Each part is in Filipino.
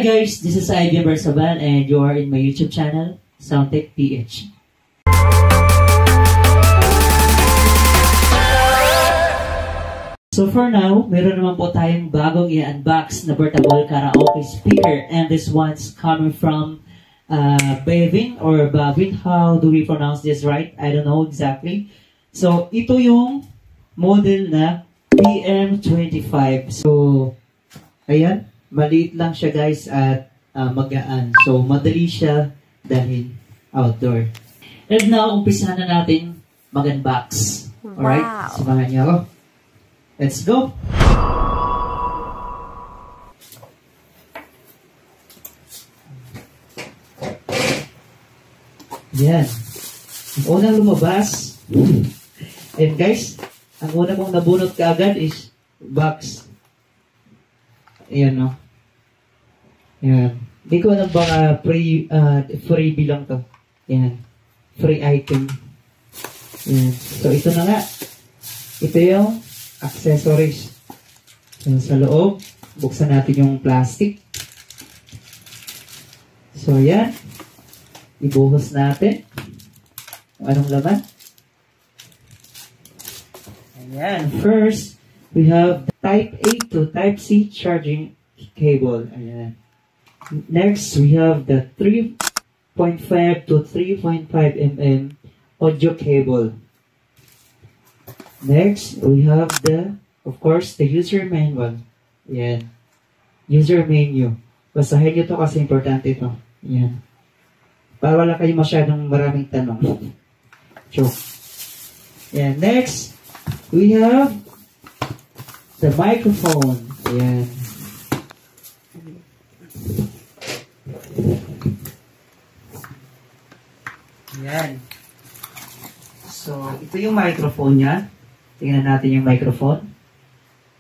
Hi guys, this is Ivy Bersaban and you are in my YouTube channel, Soundtech PH. So for now, meron naman po tayong bagong i-unbox na portable karaoke speaker, and this one's coming from Bavin or Bavin. How do we pronounce this right? I don't know exactly. So ito yung model na PM25. So ayan, maliit lang siya guys at magaan. So madali siya dahil outdoor. And now, umpisa na natin mag-unbox. Alright? Wow. Samahan niyo ako. Let's go! Yan. Ang unang lumabas. And guys, ang una kong nabunot kaagad is box. Ayan, no? Yan. Hindi ko alam baka freebie lang to. Yan. Free item. Yan. So, ito na nga. Ito yung accessories. So, sa loob, buksan natin yung plastic. So, yan. Ibuhos natin. Anong laman? Ayan. First, we have the Type A to Type C charging cable. Ayan. Next, we have the 3.5 to 3.5 mm audio cable. Next, we have of course, the user manual. Yan. User menu. Basahin nyo to kasi importante ito. Yan. Para wala kayo masyadong maraming tanong. Joke. Yan. Next, we have the microphone. Yan. Yan. So, ito yung microphone niya. Tingnan natin yung microphone.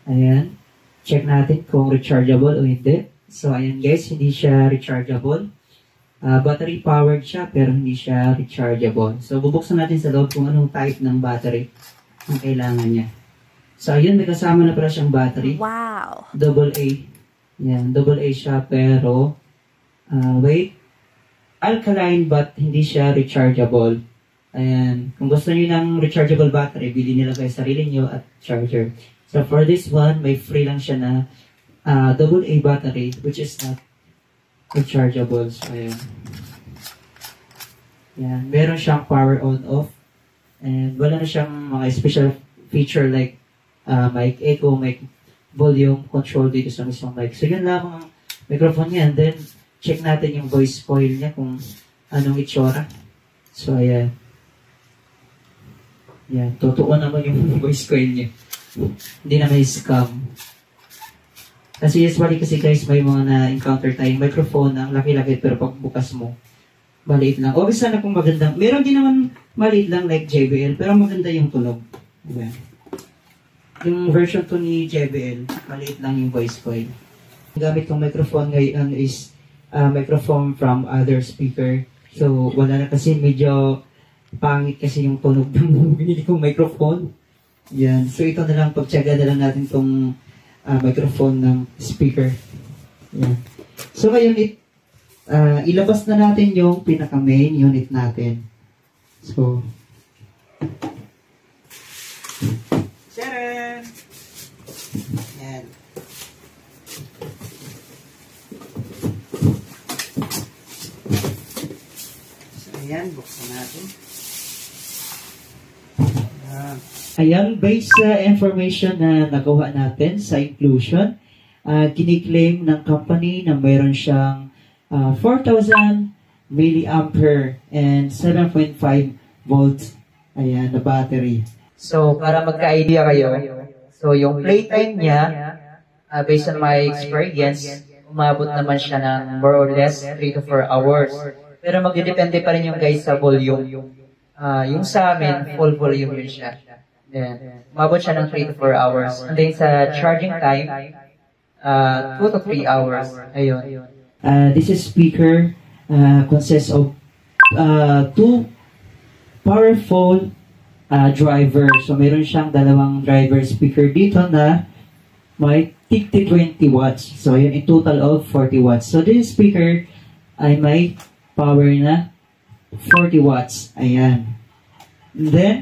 Ayan. Check natin kung rechargeable o hindi. So, ayan guys, hindi siya rechargeable. Battery powered siya, pero hindi siya rechargeable. So, bubuksan natin sa loob kung anong type ng battery ang kailangan niya. So, ayun, may kasama na pala siyang battery. Wow! AA. Ayan, AA siya, pero, wait, alkaline but hindi siya rechargeable. Ayan. Kung gusto niyo ng rechargeable battery, bili nila kayo sarili niyo at charger. So for this one, may free lang siya na AA battery, which is not rechargeable. So ayan. Ayan. Meron siyang power on off. And wala na siyang mga special feature like mic echo, mic volume control dito sa mismong mic. So yun lang ang microphone niya. And then check natin yung voice coil niya kung anong itsura. So ayan. Yan, totoo naman yung voice coil niya. Hindi na may scam. Kasi usually kasi guys, may mga na-encounter tayong microphone na laki-laki pero pag bukas mo, maliit lang. O sana kung magandang, meron din naman maliit lang like JBL, pero maganda yung tunog. Diba? Yung version to ni JBL, maliit lang yung voice coil. Ang gamit kong microphone ngayon is microphone from other speaker. So, wala na kasi medyo pangit kasi yung tunog ng binili kong microphone. Yan. So, ito na lang, pagtsaga na lang natin itong microphone ng speaker. Yan. So, ngayon, ilabas na natin yung pinaka-main unit natin. So, Sharon! Yan. So, ayan, buksan natin. Ayan, based sa information na nagawa natin sa inclusion, kiniklaim ng company na mayroon siyang 4,000 milliampere and 7.5 volts ayan, na battery. So, para magka-idea kayo, so yung playtime niya, based on my experience, umabot naman siya ng more or less 3 to 4 hours. Pero magdidepende pa rin yung guys sa volume. Yung sa amin, full volume yun siya. Then, umabot siya ng 3 to 4 hours. And then sa charging time, 2 to 3 hours. Ayun. This is speaker consists of 2 powerful driver. So, meron siyang dalawang driver speaker dito na may 20 watts. So, yun, in total of 40 watts. So, this speaker ay may power na 40 watts. Ayan. And then,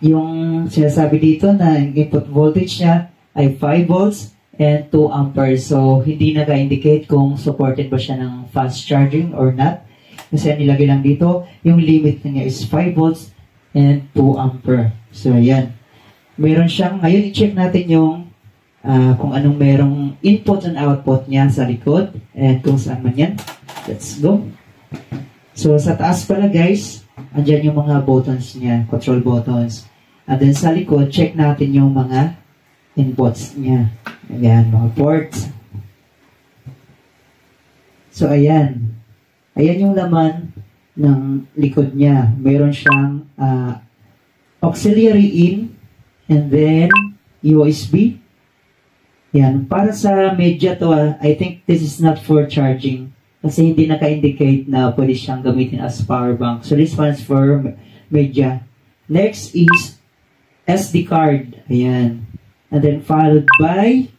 yung sinasabi dito na yung input voltage niya ay 5 volts and 2 amperes. So, hindi naka-indicate kung supported ba siya ng fast charging or not. Kasi nilagay lang dito, yung limit niya is 5 volts and 2 ampere. So, ayan. Meron siyang, ngayon i-check natin yung kung anong merong input and output niya sa likod and kung saan man yan. Let's go. So, sa taas pala guys, andyan yung mga buttons niya, control buttons. And then sa likod, check natin yung mga inputs niya. Ayan, mga ports. So, ayan. Ayan yung laman ng likod niya. Meron siyang auxiliary in and then USB. Yan. Para sa media to, I think this is not for charging. Kasi hindi naka-indicate na pwede siyang gamitin as power bank. So this one is for media. Next is SD card. Ayan. And then followed by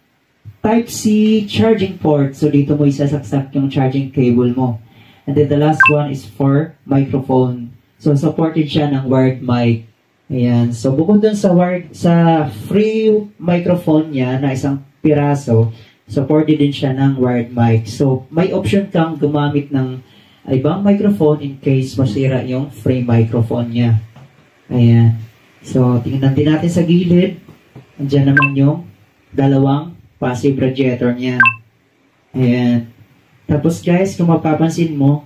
Type-C charging port. So dito mo isasaksak yung charging cable mo. And then the last one is for microphone. So supported siya ng wired mic. Ayan. So bukod dun sa free microphone niya na isang piraso, supported din siya ng wired mic. So may option kang gumamit ng ibang microphone in case masira yung free microphone niya. Ayan. So tingnan din natin sa gilid. Andiyan naman yung dalawang passive radiator niya. Ayan. Tapos guys, kung mapapansin nyo,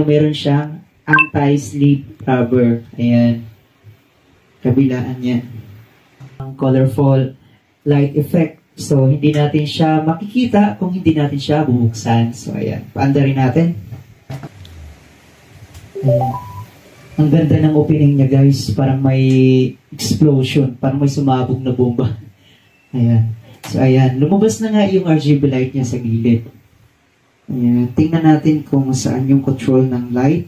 meron siyang anti-slip rubber. Ayan. Kabilaan yan. Ang colorful light effect. So, hindi natin siya makikita kung hindi natin siya bubuksan. So, ayan. Paanda rin natin. Ayan. Ang ganda ng opening niya guys. Parang may explosion. Parang may sumabog na bomba. Ayan. So, ayan. Lumabas na nga yung RGB light niya sa gilid. Ayan. Tingnan natin kung saan yung control ng light.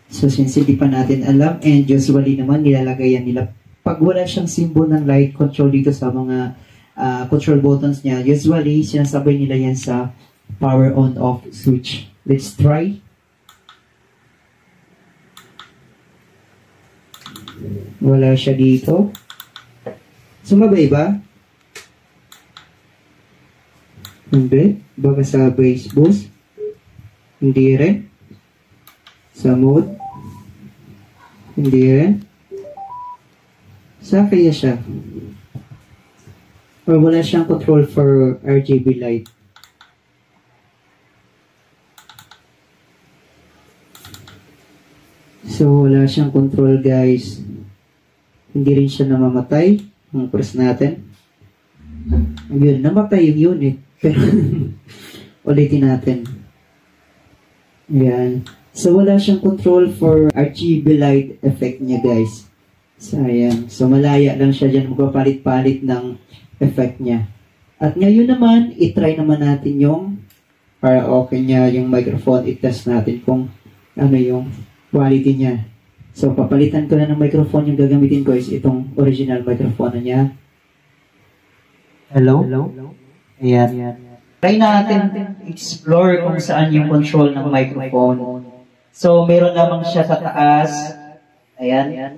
So, since hindi pa natin alam, and usually naman nilalagayan nila. Pag wala siyang symbol ng light control dito sa mga control buttons niya, usually sinasabay nila yan sa power on-off switch. Let's try. Wala siya dito. Sumabay ba? Hindi. Baka sa bass boost. Hindi rin. Sa mode. Hindi rin. Sa kaya siya? Or wala siyang control for RGB light. So, wala siyang control guys. Hindi rin siya namamatay. Ang press natin. Ayun, namatay yung unit. Pero, ulitin natin. Ayan. So, wala siyang control for RGB light effect niya guys. So, ayan. So, malaya lang siya dyan. Magpapalit-palit ng effect niya. At ngayon naman, itry naman natin yung para okay niya yung microphone. I-test natin kung ano yung quality niya. So, papalitan ko na ng microphone. Yung gagamitin ko is itong original microphone niya. Hello? Ayan. Try natin explore kung saan yung control ng microphone. So, meron lamang siya sa taas. Ayan.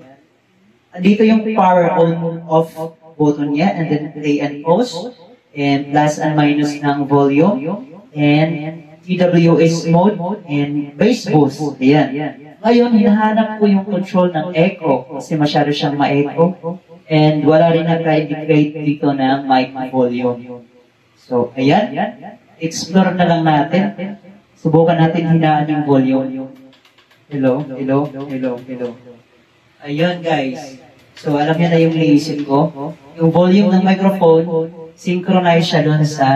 Dito yung power on off button niya, and then play and pause, and plus and minus ng volume, and TWS mode, and bass boost. Ayan. Ngayon, hinahanap ko yung control ng echo, kasi masyado siyang ma-echo, and wala rin naka-indicate dito na mic volume. So, ayan. Explore na lang natin. Subukan natin hinaan yung volume. Hello. Ayun guys. So, alam niyo na yung naisip ko. Yung volume ng microphone, synchronize siya doon sa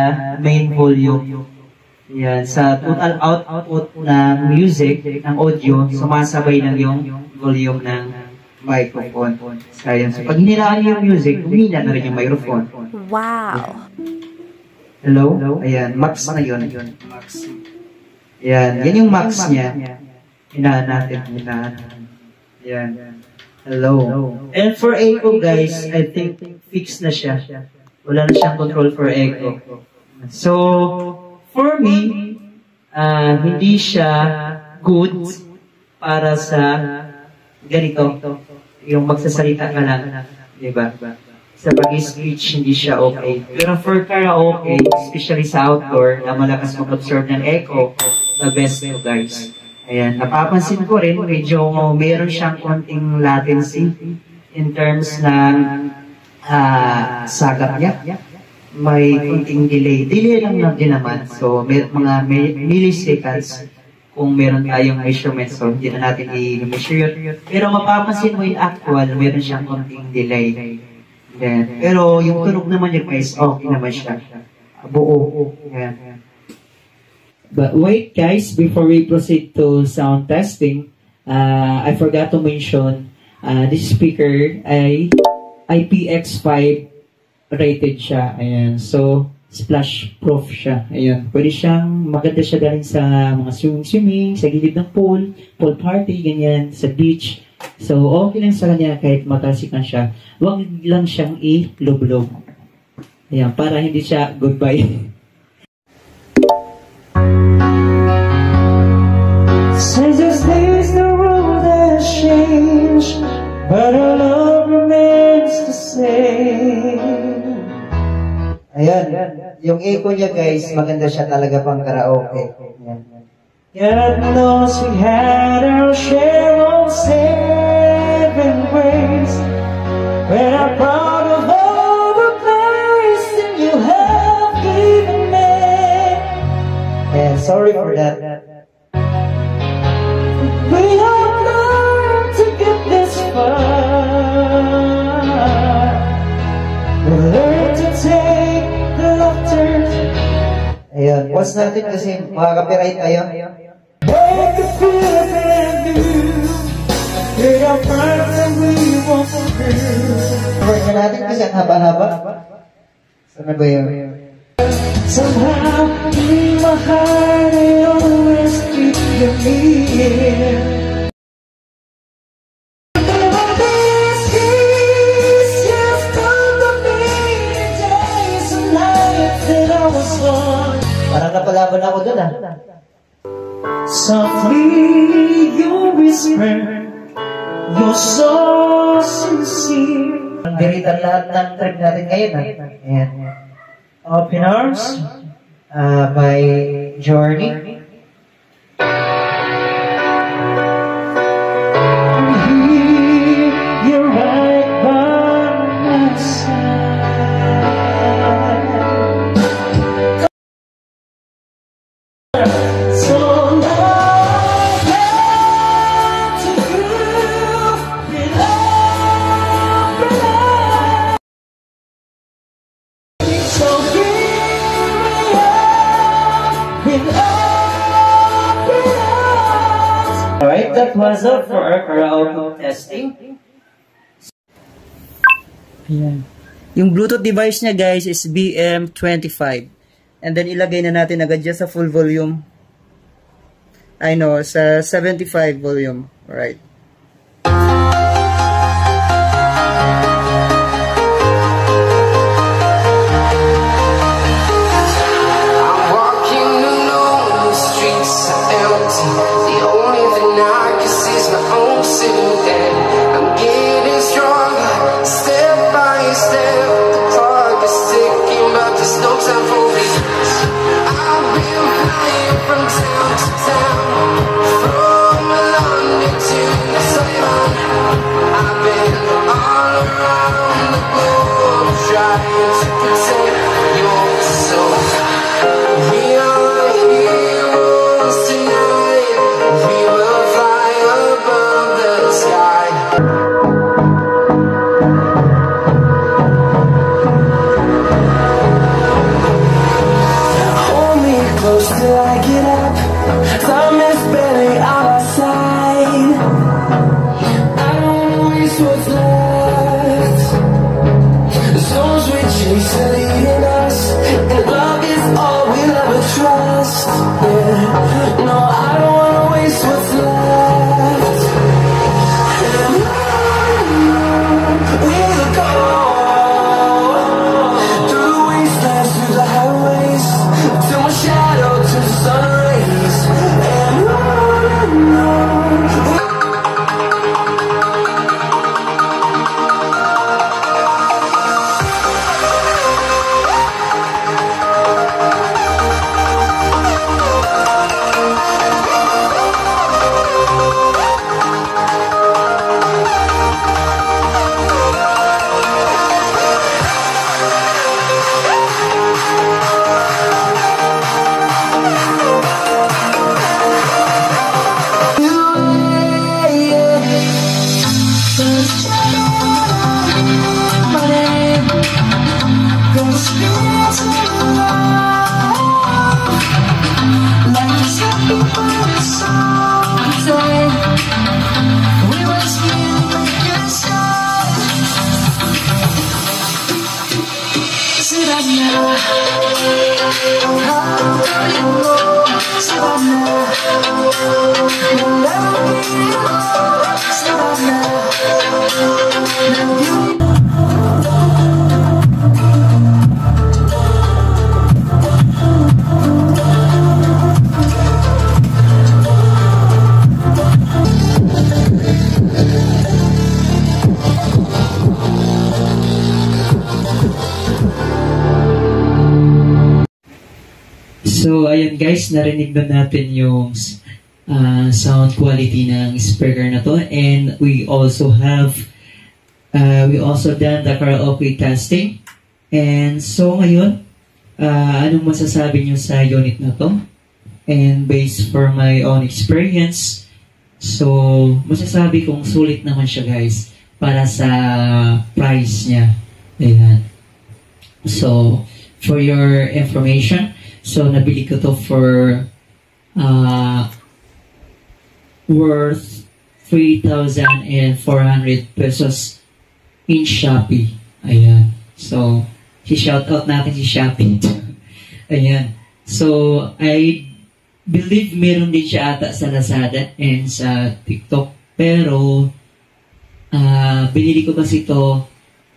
main volume. Yan. Sa total output ng music, ng audio, sumasabay lang yung volume ng microphone. So, ayan. So, pag hinilaan yung music, humina na rin yung microphone. Wow! Hello? Ayan. Max na yun. Max. Ayan. Yan yung max niya. Hinaan natin. Yan. Hello. And for echo, guys, I think fixed na siya. Wala na siyang control for echo. So, for me, hindi siya good para sa ganito. Yung magsasalita ka lang. Diba? Sa pag-speech, hindi siya okay. Pero for karaoke, especially sa outdoor, na malakas mag-absorb ng echo, the best to, guys. Ayan, napapansin ko rin, medyo meron siyang konting latency in terms ng sagat niya. May konting delay. Delay lang din naman. So, may mga milliseconds kung meron tayong measurement. So, hindi na natin i-measure yun. Pero mapapansin mo yung actual, meron siyang konting delay. Then, pero yung tunog naman niya, guys, okay naman siya. Buo. Ayan. But wait, guys, before we proceed to sound testing, I forgot to mention, this speaker ay IPX5 rated siya. Ayan. So, splash proof siya. Ayan. Pwede maganda siya dahil sa mga swimming, sa gilid ng pool party, ganyan, sa beach. So, okay lang sa kanya kahit matalsikan siya. Huwag lang siyang i-lublob. Ayan, para hindi siya goodbye. Since these days the world has changed, but our love remains the same. Ayan, yung echo niya, guys, maganda siya talaga pang karaoke. God knows we had our share of sin and grace. We're not proud of all the blessings you have given me. And sorry for that. We have learned to get this far. We learned to take the laughter. Ayan, pause natin kasi makaka-copyright tayo. Make it feel brand new. We're our friends and we won't forget. Cover natin kasi ang haba-haba. Sana ba yun? Somehow, in my heart, I always keep you near. This is just come to me the days and nights that I was born. Parang napalaban ako dun, Softly you whisper, you're so sincere. Ang diritan lahat ng trip natin ngayon, Ayan. Open Arms, by Journey. You're right by my side. So alright, that was all for our karaoke testing. Ayan. Yung Bluetooth device niya, guys, is BM25. And then ilagay na natin agad dyan sa full volume. I know, sa 75 volume. Alright. So, ayun guys, narinig na natin yung sound quality ng speaker na to. And we also done the karaoke testing. And so, ngayon, anong masasabi nyo sa unit na to? And based for my own experience, so, masasabi kong sulit naman siya guys para sa price niya. Ayan. So, for your information, so nabili ko to for worth 3,400 pesos in Shopee. Ayan. So, shout out natin si Shopee. Ayan. So, I believe meron din siya ata sa Lazada and sa TikTok. Pero, binili ko kasi ito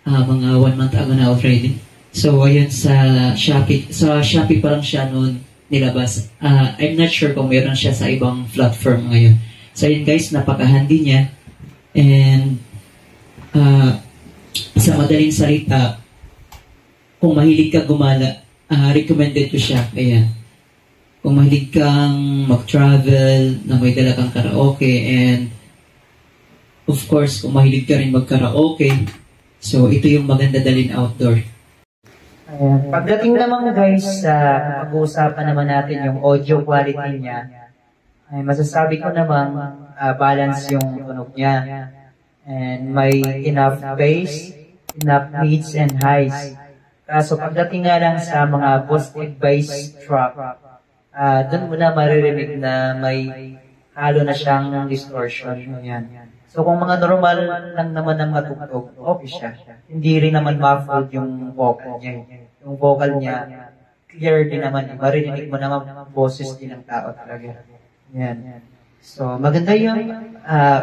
mga 1 month ago na already. So, ayun sa Shopee. Sa Shopee pa lang siya noon nilabas. I'm not sure kung meron siya sa ibang platform ngayon. So, ayun guys, napaka-handy niya. And, sa madaling salita, kung mahilig ka gumala, recommended ko siya. Ayan. Kung mahilig kang mag-travel, na may dala kang karaoke, and of course, kung mahilig ka rin mag-karaoke, so ito yung maganda dalhin outdoor. Ayan. Pagdating naman guys, pag-uusapan naman natin yung audio quality niya, ay masasabi ko naman balance yung tunog niya. And may enough bass, enough mids and highs. Kaso pagdating nga lang sa mga acoustic bass track, doon mo na maririnig na may halo na siyang distortion. Yan. So kung mga normal lang naman ang matugtog, okay siya. Hindi rin naman muffled yung vocal niya. Yung vocal niya, clear din naman. Maririnig mo naman boses din ng tao talaga. Yan. So maganda yung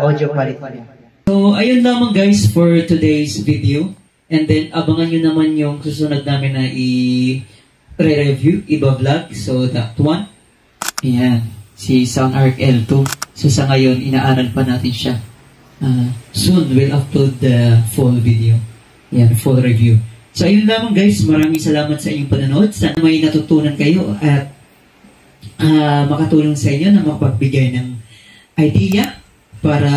audio quality niya. So ayun lamang guys for today's video. And then abangan nyo naman yung susunod namin na i-review, iba-vlog. So that one, ayan, si SoundArc L2. So sa ngayon, inaaral pa natin siya. Soon, we'll upload the full video. Yan, full review. So, ayun lamang guys. Maraming salamat sa inyong panonood. Sana may natutunan kayo at makatulong sa inyo na makapagbigay ng idea para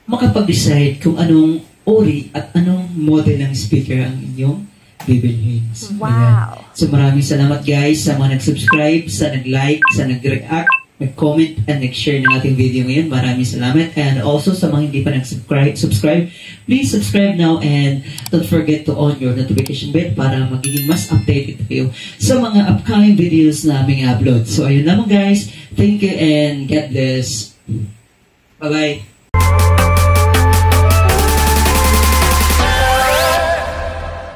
makapag-decide kung anong ori at anong model ng speaker ang inyong bibilhin. Wow! Ayan. So, maraming salamat guys sa mga nag-subscribe, sa nag-like, sa nag-react, nag-comment and nag-share ng ating video ngayon. Maraming salamat. And also sa mga hindi pa nag-subscribe, please subscribe now and don't forget to on your notification bell para magiging mas updated kayo sa mga upcoming videos na aming upload. So ayun naman guys. Thank you and God bless. Bye-bye.